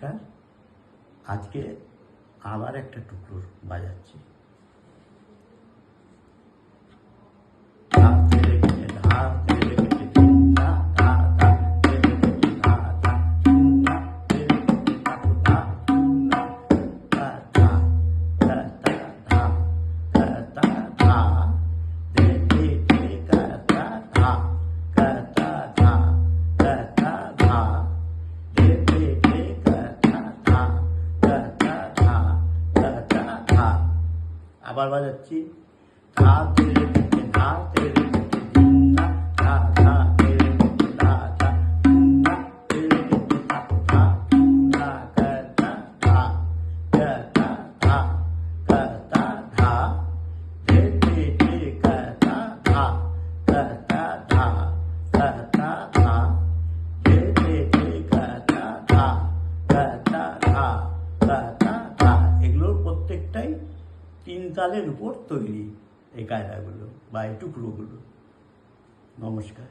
নমস্কার। আজকে আবার একটা টুকরো বাজাচ্ছি। আবার বাজাচ্ছি। ধা তেরে ধা তেরে ধা ধা ধা তেরে ধা ধা ধা তেরে ধা ধা ধা ধা ধা ধা ধা ধা ধা ধা ধে ধে ধে ধা ধা ধা ধা ধা ধা ধা ধা ধে ধে ধে ধা ধা ধা ধা ধা ধা ধা। এগুলোর প্রত্যেকটাই 3 তালের উপর তৈরি এই কায়দাগুলো বা এই টুকরোগুলো। নমস্কার।